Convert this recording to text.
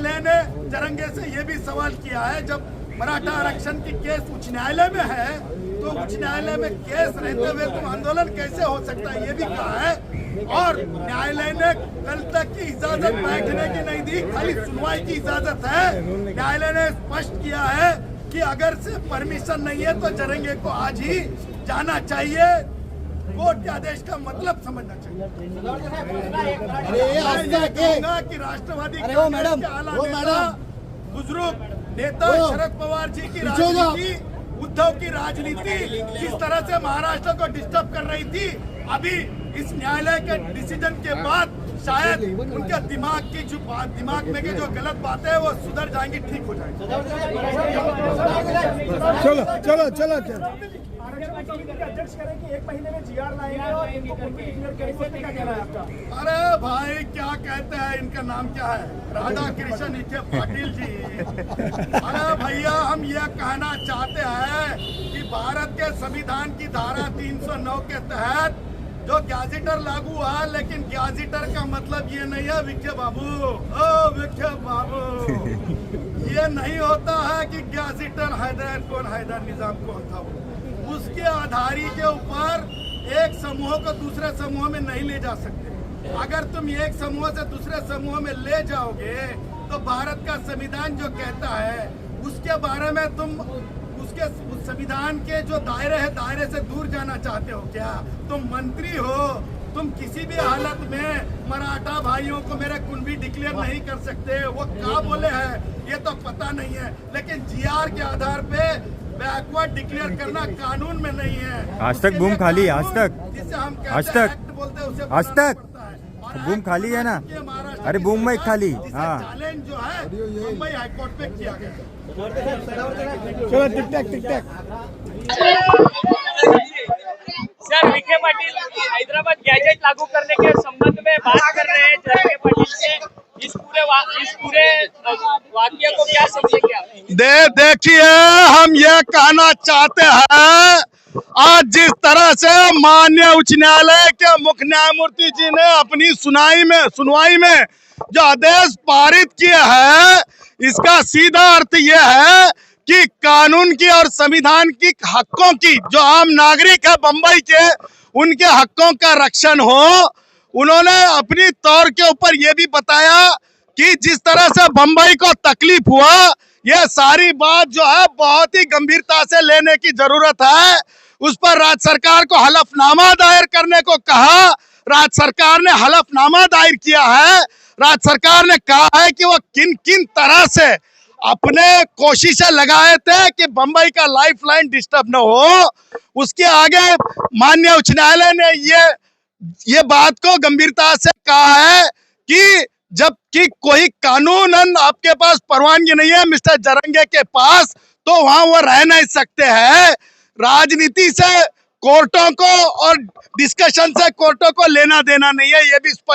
न्यायालय ने जरंगे से ये भी सवाल किया है, जब मराठा आरक्षण की केस उच्च न्यायालय में है तो उच्च न्यायालय में केस रहते हुए तुम आंदोलन कैसे हो सकता है, ये भी कहा है। और न्यायालय ने कल तक की इजाजत बैठने की नहीं दी, खाली सुनवाई की इजाजत है। न्यायालय ने स्पष्ट किया है कि अगर से परमिशन नहीं है तो जरंगे को आज ही जाना चाहिए। कोर्ट के आदेश का मतलब समझना चाहिए। कि राष्ट्रवादी कांग्रेस के आला नेता, बुजुर्ग नेता शरद पवार जी की राजनीति, उद्धव की राजनीति जिस तरह से महाराष्ट्र को डिस्टर्ब कर रही थी, अभी इस न्यायालय के डिसीजन के बाद शायद उनके दिमाग में के जो गलत बातें हैं वो सुधर जाएंगी, ठीक हो जाएंगी। चलो चलो चलो अध्यक्ष करें कि 1 महीने में जीआर लाएंगे और इनको क्या कहना है आपका? अरे भाई क्या कहते हैं, इनका नाम क्या है, राधा कृष्ण विखे पाटिल जी। अरे भैया हम ये कहना चाहते हैं कि भारत के संविधान की धारा 309 के तहत जो गैजेटर लागू हुआ, लेकिन गैजेटर का मतलब ये नहीं है विखे बाबू, ओ विखे बाबू, ये नहीं होता है कि गैजेटर हैदर निजाम कौन था। उसके आधारी के ऊपर एक समूह को दूसरे समूह में नहीं ले जा सकते। अगर तुम एक समूह से दूसरे समूह में ले जाओगे तो भारत का संविधान जो कहता है उसके बारे में तुम उसके संविधान के जो दायरे है, दायरे से दूर जाना चाहते हो क्या? तुम मंत्री हो, तुम किसी भी हालत में मराठा भाइयों को मेरे कुनबी डिक्लेयर नहीं कर सकते। वो क्या बोले हैं ये तो पता नहीं है, लेकिन जीआर के आधार पे बैकवर्ड डिक्लेयर करना कानून में नहीं है। आज तक बूम खाली, आज तक जिसे हम आज कहते हैं तक एक्ट बोलते हैं, उसे आज तक बनाना बूम खाली है ना। महाराष्ट्र अरे बूम में खाली, हाँ चैलेंज जो है मुंबई हाईकोर्ट पे किया गया। चलो टिक टैक टिक टैक। सर विखे पाटिल हैदराबाद गैजेट लागू करने के संबंध में बात कर रहे हैं जरंगे पाटिल से, इस पूरे वाक्य को क्या समझेंगे आप? देखिए हम ये कहना चाहते हैं, आज जिस तरह से माननीय उच्च न्यायालय के मुख्य न्यायमूर्ति जी ने अपनी सुनवाई में जो आदेश पारित किए हैं, इसका सीधा अर्थ यह है कि कानून की और संविधान की हकों की, जो आम नागरिक है बंबई के, उनके हकों का रक्षण हो। उन्होंने अपनी तौर के ऊपर यह भी बताया कि जिस तरह से बंबई को तकलीफ हुआ, यह सारी बात जो है बहुत ही गंभीरता से लेने की जरूरत है। उस पर राज्य सरकार को हलफनामा दायर करने को कहा। राज्य सरकार ने हलफनामा दायर किया है। राज्य सरकार ने कहा है कि वो किन किन तरह से अपने कोशिशें लगाए थे कि बंबई का लाइफलाइन डिस्टर्ब न हो। उसके आगे माननीय उच्च न्यायालय ने ये बात को गंभीरता से कहा है कि जबकि कोई कानूनन आपके पास परवानगी नहीं है मिस्टर जरंगे के पास, तो वहां वो रह नहीं सकते हैं। राजनीति से कोर्टों को और डिस्कशन से कोर्टों को लेना देना नहीं है, ये भी स्पष्ट